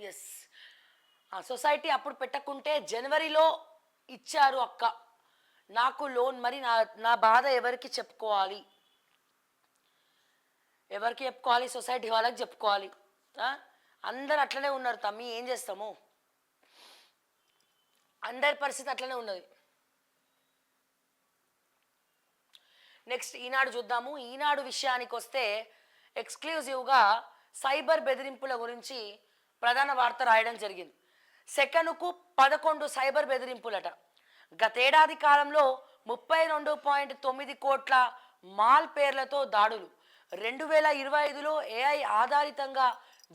Yes. ఆ society అప్పుడు పెట్టకుంటే జనవరిలో ఇచ్చారు అక్క, నాకు లోన్. మరి నా నా బాధ ఎవరికి చెప్పుకోవాలి? ఎవరికి చెప్పుకోవాలి? సొసైటీ వాళ్ళకి చెప్పుకోవాలి. ఆ? అందరు అట్లనే ఉన్నారు తమ్మి, ఏం చేస్తాము? అందరి పరిస్థితి అట్లనే ఉన్నది. నెక్స్ట్ ఈనాడు చూద్దాము. ఈనాడు విషయానికి వస్తే ఎక్స్క్లూజివ్గా సైబర్ బెదిరింపుల గురించి ప్రధాన వార్త రాయడం జరిగింది. సెకనుకు 11 సైబర్ బెదిరింపులట. గతేడాది కాలంలో 32.9 కోట్ల మాల్ పేర్లతో దాడులు. 2025లో ఏఐ ఆధారితంగా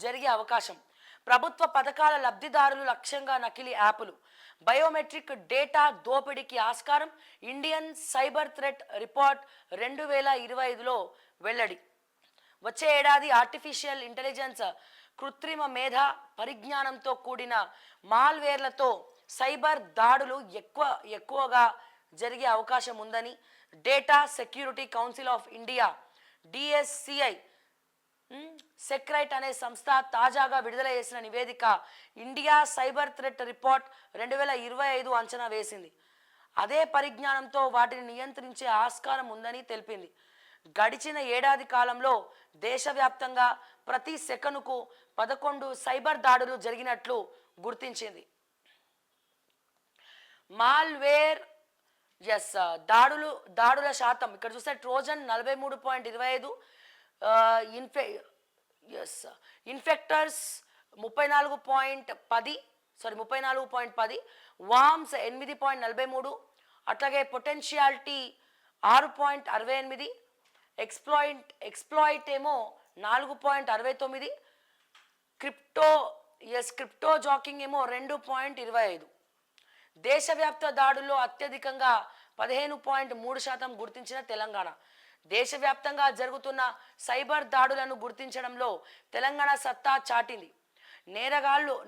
జరిగే అవకాశం. ప్రభుత్వ పథకాల లబ్ధిదారులు లక్ష్యంగా నకిలీ యాప్లు. బయోమెట్రిక్ డేటా దోపిడీకి ఆస్కారం. ఇండియన్ సైబర్ థ్రెట్ రిపోర్ట్ 2025లో వెల్లడి. వచ్చే ఏడాది ఆర్టిఫిషియల్ ఇంటెలిజెన్స్, కృత్రిమ మేధ పరిజ్ఞానంతో కూడిన మాల్వేర్లతో సైబర్ దాడులు ఎక్కువగా జరిగే అవకాశం ఉందని data security council of India DSCI Seqrite అనే సంస్థ తాజాగా విడుదల చేసిన నివేదిక ఇండియా సైబర్ థ్రెట్ రిపోర్ట్ 2025 అంచనా వేసింది. అదే పరిజ్ఞానంతో వాటిని నియంత్రించే ఆస్కారం ఉందని తెలిపింది. గడిచిన ఏడాది కాలంలో దేశవ్యాప్తంగా ప్రతి సెకనుకు 11 సైబర్ దాడులు జరిగినట్లు గుర్తించింది. మాల్వేర్ ఎస్ దాడుల శాతం ఇక్కడ చూస్తే ట్రోజన్ 43.25, ఇన్ఫెక్టర్స్ 34.10, వామ్స్ 8.43, అట్లాగే పొటెన్షియాలిటీ 6.68, ఎక్స్ప్లాయిట్ ఏమో 4.69, క్రిప్టో జాకింగ్ ఏమో 2.25. దేశవ్యాప్త దాడుల్లో అత్యధికంగా 15.3% గుర్తించిన తెలంగాణ. దేశవ్యాప్తంగా జరుగుతున్న సైబర్ దాడులను గుర్తించడంలో తెలంగాణ సత్తా చాటింది.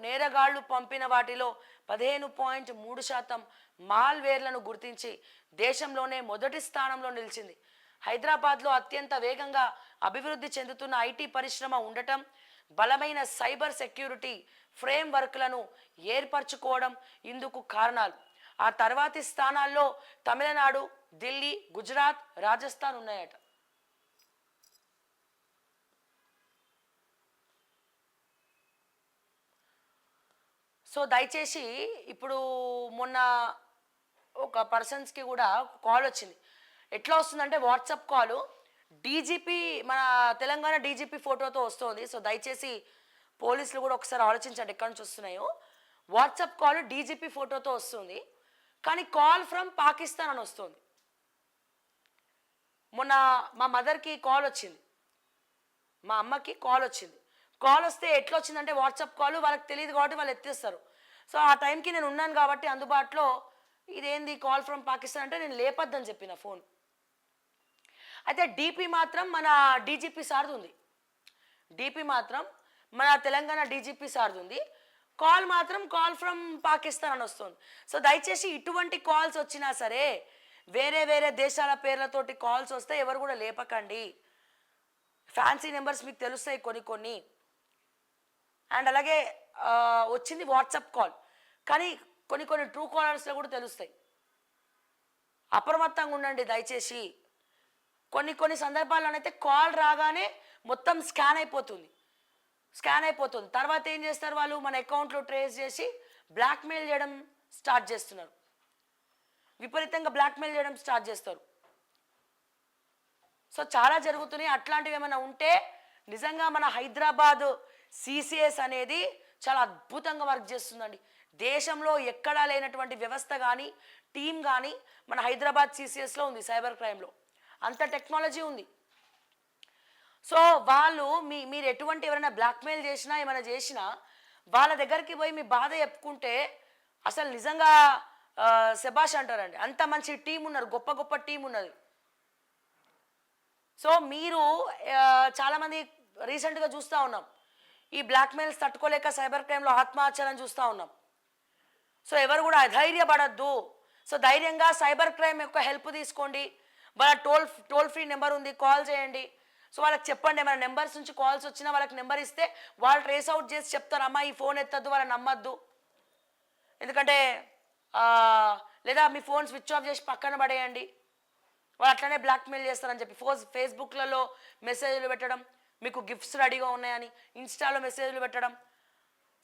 నేరగాళ్లు పంపిన వాటిలో 15.3% మాల్వేర్లను గుర్తించి దేశంలోనే మొదటి స్థానంలో నిలిచింది. హైదరాబాద్లో అత్యంత వేగంగా అభివృద్ధి చెందుతున్న ఐటీ పరిశ్రమ ఉండటం, బలమైన సైబర్ సెక్యూరిటీ ఫ్రేమ్వర్క్లను ఏర్పరచుకోవడం ఇందుకు కారణాలు. ఆ తర్వాతి స్థానాల్లో తమిళనాడు, ఢిల్లీ, గుజరాత్, రాజస్థాన్ ఉన్నాయట. సో దయచేసి ఇప్పుడు మొన్న ఒక పర్సన్స్కి కూడా కాల్ వచ్చింది. ఎట్లా వస్తుందంటే వాట్సాప్ కాల్ డీజీపీ, మన తెలంగాణ డీజీపీ ఫోటోతో వస్తుంది. సో దయచేసి పోలీసులు కూడా ఒకసారి ఆలోచించండి ఎక్కడి నుంచి వస్తున్నాయో. వాట్సాప్ కాల్ డీజీపీ ఫోటోతో వస్తుంది, కానీ కాల్ ఫ్రమ్ పాకిస్తాన్ అని వస్తుంది. మొన్న మా మదర్కి కాల్ వచ్చింది, మా అమ్మకి కాల్ వచ్చింది. కాల్ వస్తే ఎట్లా వచ్చిందంటే వాట్సాప్ కాల్, వాళ్ళకి తెలియదు కాబట్టి వాళ్ళు ఎత్తేస్తారు. సో ఆ టైంకి నేను ఉన్నాను కాబట్టి అందుబాటులో, ఇదేంది కాల్ ఫ్రమ్ పాకిస్తాన్ అంటే నేను లేపొద్దని చెప్పిన ఫోన్. అయితే డీపీ మాత్రం మన డీజీపీ సార్ది ఉంది, డీపీ మాత్రం మన తెలంగాణ డీజీపీ సార్ది ఉంది, కాల్ మాత్రం కాల్ ఫ్రమ్ పాకిస్తాన్ అని వస్తుంది. సో దయచేసి ఇటువంటి కాల్స్ వచ్చినా సరే, వేరే దేశాల పేర్లతోటి కాల్స్ వస్తే ఎవరు కూడా లేపకండి. ఫ్యాన్సీ నెంబర్స్ మీకు తెలుస్తాయి కొన్ని. అండ్ అలాగే వచ్చింది వాట్సాప్ కాల్, కానీ కొన్ని ట్రూ కాలర్స్లో కూడా తెలుస్తాయి. అప్రమత్తంగా ఉండండి దయచేసి. కొన్ని సందర్భాల్లోనైతే కాల్ రాగానే మొత్తం స్కాన్ అయిపోతుంది. తర్వాత ఏం చేస్తారు వాళ్ళు, మన అకౌంట్లో ట్రేస్ చేసి బ్లాక్మెయిల్ చేయడం స్టార్ట్ చేస్తున్నారు. విపరీతంగా బ్లాక్మెయిల్ చేయడం స్టార్ట్ చేస్తారు. సో చాలా జరుగుతున్నాయి. అట్లాంటివి ఏమైనా ఉంటే నిజంగా మన హైదరాబాద్ సిసిఎస్ అనేది చాలా అద్భుతంగా వర్క్ చేస్తుందండి. దేశంలో ఎక్కడా లేనటువంటి వ్యవస్థ కానీ టీం కానీ మన హైదరాబాద్ సిసిఎస్లో ఉంది. సైబర్ క్రైమ్లో అంత టెక్నాలజీ ఉంది. సో వాళ్ళు మీరు ఎటువంటి ఎవరైనా బ్లాక్మెయిల్ చేసినా ఏమైనా చేసినా వాళ్ళ దగ్గరికి పోయి మీ బాధ చెప్పుకుంటే అసలు నిజంగా శబాష్ అంటారండి. అంత మంచి టీం ఉన్నారు, గొప్ప టీం ఉన్నది. సో మీరు చాలామంది రీసెంట్గా చూస్తూ ఉన్నాం, ఈ బ్లాక్మెయిల్స్ తట్టుకోలేక సైబర్ క్రైమ్లో ఆత్మహత్యలను చూస్తూ ఉన్నాం. సో ఎవరు కూడా అధైర్యపడద్దు. సో ధైర్యంగా సైబర్ క్రైమ్ యొక్క హెల్ప్ తీసుకోండి. వాళ్ళ టోల్ ఫ్రీ నెంబర్ ఉంది, కాల్ చేయండి. సో వాళ్ళకి చెప్పండి, ఏమైనా నెంబర్స్ నుంచి కాల్స్ వచ్చినా వాళ్ళకి నెంబర్ ఇస్తే వాళ్ళు ట్రేస్ అవుట్ చేసి చెప్తారు, అమ్మా ఈ ఫోన్ ఎత్తద్దు, వాళ్ళని నమ్మద్దు. ఎందుకంటే లేదా మీ ఫోన్ స్విచ్ ఆఫ్ చేసి పక్కన పడేయండి, వాళ్ళు అట్లనే బ్లాక్మెయిల్ చేస్తారని చెప్పి ఫేస్బుక్లలో మెసేజ్లు పెట్టడం, మీకు గిఫ్ట్స్ రెడీగా ఉన్నాయని ఇన్స్టాలో మెసేజ్లు పెట్టడం.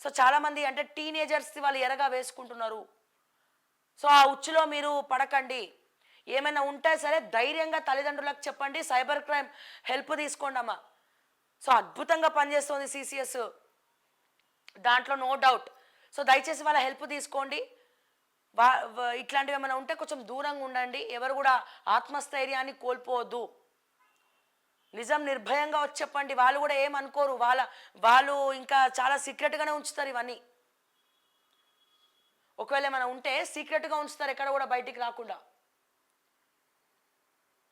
సో చాలామంది అంటే టీనేజర్స్ వాళ్ళు ఎరగా వేసుకుంటున్నారు. సో ఆ ఉచ్చులో మీరు పడకండి. ఏమైనా ఉంటే సరే ధైర్యంగా తల్లిదండ్రులకు చెప్పండి, సైబర్ క్రైమ్ హెల్ప్ తీసుకోండి అమ్మా. సో అద్భుతంగా పనిచేస్తుంది సిసిఎస్, దాంట్లో నో డౌట్. సో దయచేసి వాళ్ళ హెల్ప్ తీసుకోండి. ఇట్లాంటివి ఏమైనా ఉంటే కొంచెం దూరంగా ఉండండి. ఎవరు కూడా ఆత్మస్థైర్యాన్ని కోల్పోవద్దు. నిజం నిర్భయంగా వచ్చి చెప్పండి, వాళ్ళు కూడా ఏమనుకోరు. వాళ్ళు ఇంకా చాలా సీక్రెట్గానే ఉంచుతారు ఇవన్నీ. ఒకవేళ ఏమైనా ఉంటే సీక్రెట్గా ఉంచుతారు, ఎక్కడ కూడా బయటికి రాకుండా.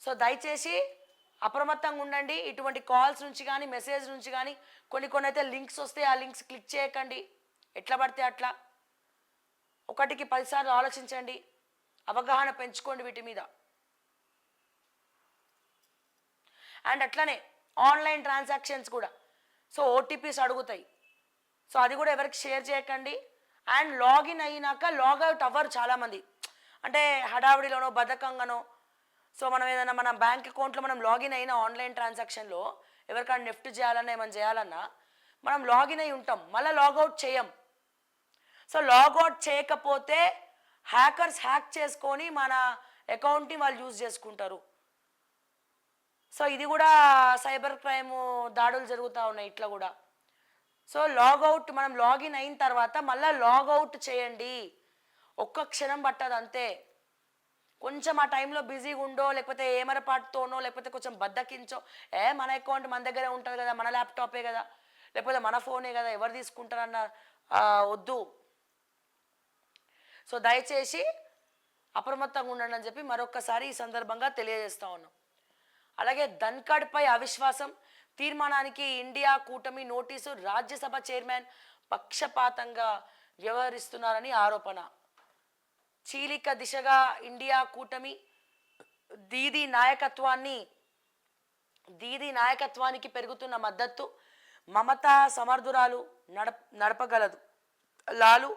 సో దయచేసి అప్రమత్తంగా ఉండండి. ఇటువంటి కాల్స్ నుంచి కానీ మెసేజ్ నుంచి కానీ కొన్ని అయితే లింక్స్ వస్తే ఆ లింక్స్ క్లిక్ చేయకండి, ఎట్లా పడితే అట్లా. ఒకటికి 10 సార్లు ఆలోచించండి, అవగాహన పెంచుకోండి వీటి మీద. అండ్ అట్లనే ఆన్లైన్ ట్రాన్సాక్షన్స్ కూడా సో ఓటీపీస్ అడుగుతాయి. సో అది కూడా ఎవరికి షేర్ చేయకండి. అండ్ లాగిన్ అయినాక లాగౌట్ అవ్వరు చాలామంది, అంటే హడావిడిలోనో బద్ధకంగానో. సో మనం ఏదైనా మన బ్యాంక్ అకౌంట్లో మనం లాగిన్ అయిన ఆన్లైన్ ట్రాన్సాక్షన్లో ఎవరికైనా నెఫ్ట్ చేయాలన్నా ఏమైనా చేయాలన్నా మనం లాగిన్ అయి ఉంటాం, మళ్ళీ లాగౌట్ చేయం. సో లాగౌట్ చేయకపోతే హ్యాకర్స్ హ్యాక్ చేసుకొని మన అకౌంట్ని వాళ్ళు యూజ్ చేసుకుంటారు. సో ఇది కూడా సైబర్ క్రైమ్ దాడులు జరుగుతూ ఉన్నాయి ఇట్లా కూడా. సో లాగౌట్ మనం లాగిన్ అయిన తర్వాత మళ్ళీ లాగౌట్ చేయండి. ఒక్క క్షణం పట్టదు అంతే. కొంచెం ఆ టైంలో బిజీగా ఉండో, లేకపోతే ఏమరపాటుతోనో, లేకపోతే కొంచెం బద్దకించో, మన అకౌంట్ మన దగ్గరే ఉంటుంది కదా, మన ల్యాప్టాపే కదా, లేకపోతే మన ఫోనే కదా, ఎవరు తీసుకుంటారన్న వద్దు. సో దయచేసి అప్రమత్తంగా ఉండండి అని చెప్పి మరొక్కసారి ఈ సందర్భంగా తెలియజేస్తా ఉన్నాం. అలాగే ధన్ఖడ్పై అవిశ్వాసం తీర్మానానికి ఇండియా కూటమి నోటీసు, రాజ్యసభ చైర్మన్ పక్షపాతంగా వ్యవహరిస్తున్నారని ఆరోపణ. చీలిక దిశగా ఇండియా కూటమి దీదీ నాయకత్వానికి పెరుగుతున్న మద్దతు. మమతా సమర్థురాలు నడపగలదు. లాలు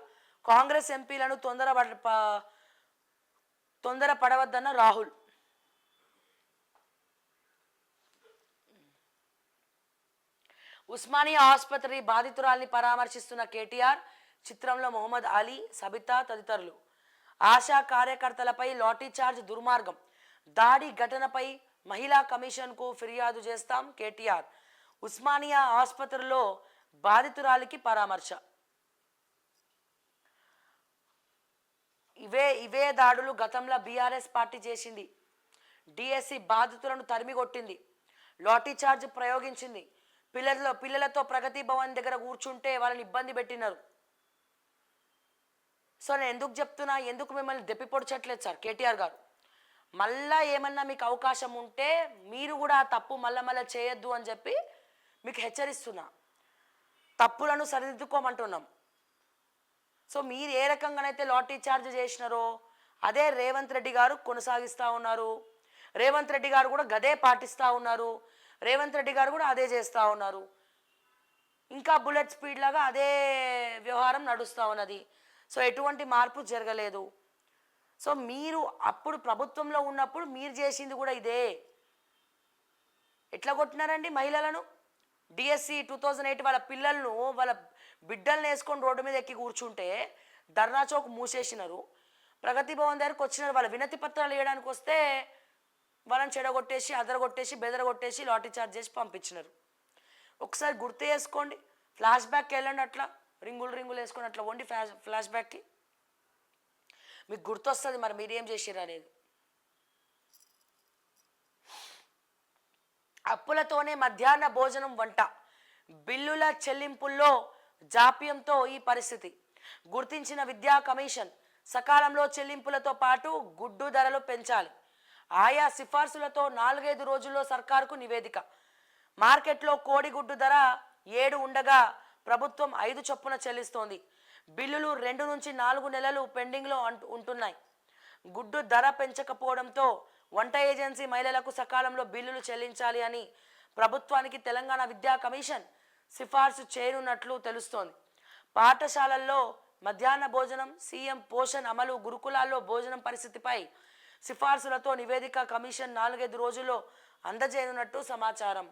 కాంగ్రెస్ ఎంపీలను తొందరపడవద్దన్న రాహుల్. ఉస్మానియా ఆసుపత్రి బాధితురాల్ని పరామర్శిస్తున్న కేటీఆర్, చిత్రంలో మొహమ్మద్ అలీ, సబితా తదితరులు. ఆశా కార్యకర్తలపై లాఠీచార్జ్ దుర్మార్గం, దాడి ఘటనపై మహిళా కమిషన్కు ఫిర్యాదు చేస్తాం కేటీఆర్. ఉస్మానియా ఆసుపత్రిలో బాధితురాలికి పరామర్శ. ఇవే దాడులు గతంలో బీఆర్ఎస్ పార్టీ చేసింది. డిఎస్సి బాధితులను తరిమి కొట్టింది, లాఠీచార్జ్ ప్రయోగించింది. పిల్లలతో ప్రగతి భవన్ దగ్గర కూర్చుంటే వాళ్ళని ఇబ్బంది పెట్టినారు. సో నేను ఎందుకు చెప్తున్నా, ఎందుకు మిమ్మల్ని దెప్పిపొడిచట్లేదు సార్ కేటీఆర్ గారు. మళ్ళా ఏమన్నా మీకు అవకాశం ఉంటే మీరు కూడా ఆ తప్పు మళ్ళా చేయొద్దు అని చెప్పి మీకు హెచ్చరిస్తున్నా. తప్పులను సరిదిద్దుకోమంటున్నాం. సో మీరు ఏ రకంగానైతే లాఠీ చార్జ్ చేసినారో అదే రేవంత్ రెడ్డి గారు కొనసాగిస్తూ ఉన్నారు. రేవంత్ రెడ్డి గారు కూడా గదే పాటిస్తూ ఉన్నారు. రేవంత్ రెడ్డి గారు కూడా అదే చేస్తూ ఉన్నారు. ఇంకా బుల్లెట్ స్పీడ్ లాగా అదే వ్యవహారం నడుస్తూ ఉన్నది. సో ఎటువంటి మార్పు జరగలేదు. సో మీరు అప్పుడు ప్రభుత్వంలో ఉన్నప్పుడు మీరు చేసింది కూడా ఇదే. ఎట్లా కొట్టినారండి మహిళలను? డిఎస్సి 2008 వాళ్ళ పిల్లలను వాళ్ళ బిడ్డలను వేసుకొని రోడ్డు మీద ఎక్కి కూర్చుంటే ధర్నా చౌక్ మూసేసినారు. ప్రగతి భవన్ దగ్గరకు వచ్చినారు, వాళ్ళ వినతి పత్రాలు వేయడానికి వస్తే వాళ్ళని చెడగొట్టేసి, అదరగొట్టేసి, బెదరగొట్టేసి, లాఠీ చార్జ్ చేసి పంపించినారు. ఒకసారి గుర్తు చేసుకోండి, ఫ్లాష్ బ్యాక్కి వెళ్ళండి. అట్లా రింగులు వేసుకొని అట్లా వండి ఫ్లాష్ బ్యాక్కి మీకు గుర్తొస్తుంది మరి మీరేం చేసిర్రు అనేది. అప్పులతోనే మధ్యాహ్న భోజనం వంట, బిల్లుల చెల్లింపుల్లో జాప్యంతో ఈ పరిస్థితి. గుర్తించిన విద్యా కమిషన్ సకాలంలో చెల్లింపులతో పాటు గుడ్డు ధరలు పెంచాలి. ఆయా సిఫార్సులతో 4-5 రోజుల్లో సర్కారుకు నివేదిక. మార్కెట్లో కోడిగుడ్డు ధర 7 ఉండగా ప్రభుత్వం 5 చొప్పున చెల్లిస్తోంది. బిల్లులు 2 నుంచి 4 నెలలు పెండింగ్లో ఉంటున్నాయి. గుడ్డు ధర పెంచకపోవడంతో వంట ఏజెన్సీ మహిళలకు సకాలంలో బిల్లులు చెల్లించాలి అని ప్రభుత్వానికి తెలంగాణ విద్యా కమిషన్ సిఫార్సు చేయనున్నట్లు తెలుస్తోంది. పాఠశాలల్లో మధ్యాహ్న భోజనం, సీఎం పోషణ్ అమలు, గురుకులాల్లో భోజనం పరిస్థితిపై సిఫార్సులతో నివేదిక కమిషన్ 4-5 రోజుల్లో అందజేయనున్నట్టు సమాచారం.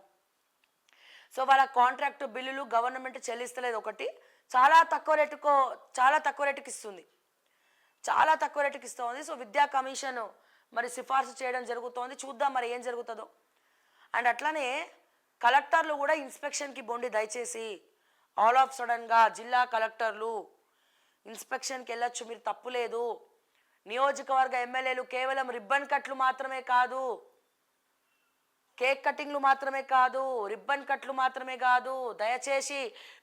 సో వాళ్ళ కాంట్రాక్ట్ బిల్లులు గవర్నమెంట్ చెల్లిస్తలేదు, ఒకటి చాలా తక్కువ రేటుకి ఇస్తుంది, చాలా తక్కువ రేటుకి ఇస్తుంది. సో విద్యా కమిషన్ మరి సిఫార్సు చేయడం జరుగుతోంది. చూద్దాం మరి ఏం జరుగుతుందో. అండ్ అట్లానే కలెక్టర్లు కూడా ఇన్స్పెక్షన్కి బోండి. దయచేసి ఆల్ ఆఫ్ సడన్గా జిల్లా కలెక్టర్లు ఇన్స్పెక్షన్కి వెళ్ళొచ్చు, మీరు తప్పు లేదు. నియోజకవర్గ ఎమ్మెల్యేలు కేవలం రిబ్బన్ కట్లు మాత్రమే కాదు, కేక్ కటింగ్లు మాత్రమే కాదు, రిబ్బన్ కట్లు మాత్రమే కాదు. దయచేసి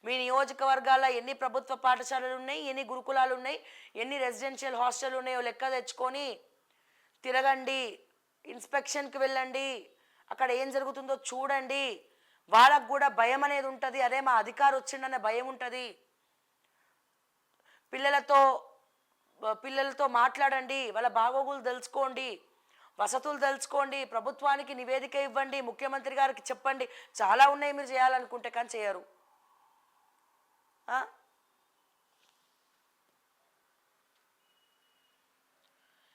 మీ నియోజకవర్గాల్లో ఎన్ని ప్రభుత్వ పాఠశాలలు ఉన్నాయి, ఎన్ని గురుకులాలు ఉన్నాయి, ఎన్ని రెసిడెన్షియల్ హాస్టల్ ఉన్నాయో లెక్క తెచ్చుకొని తిరగండి, ఇన్స్పెక్షన్కి వెళ్ళండి, అక్కడ ఏం జరుగుతుందో చూడండి. వాళ్ళకు కూడా భయం అనేది ఉంటుంది. అదే మా అధికారి వచ్చిండనే భయం ఉంటుంది. పిల్లలతో మాట్లాడండి, వాళ్ళ బాగోగులు తెలుసుకోండి, వసతులు తెలుసుకోండి, ప్రభుత్వానికి నివేదిక ఇవ్వండి, ముఖ్యమంత్రి గారికి చెప్పండి. చాలా ఉన్నాయి మీరు చేయాలనుకుంటే, కానీ చేయరు.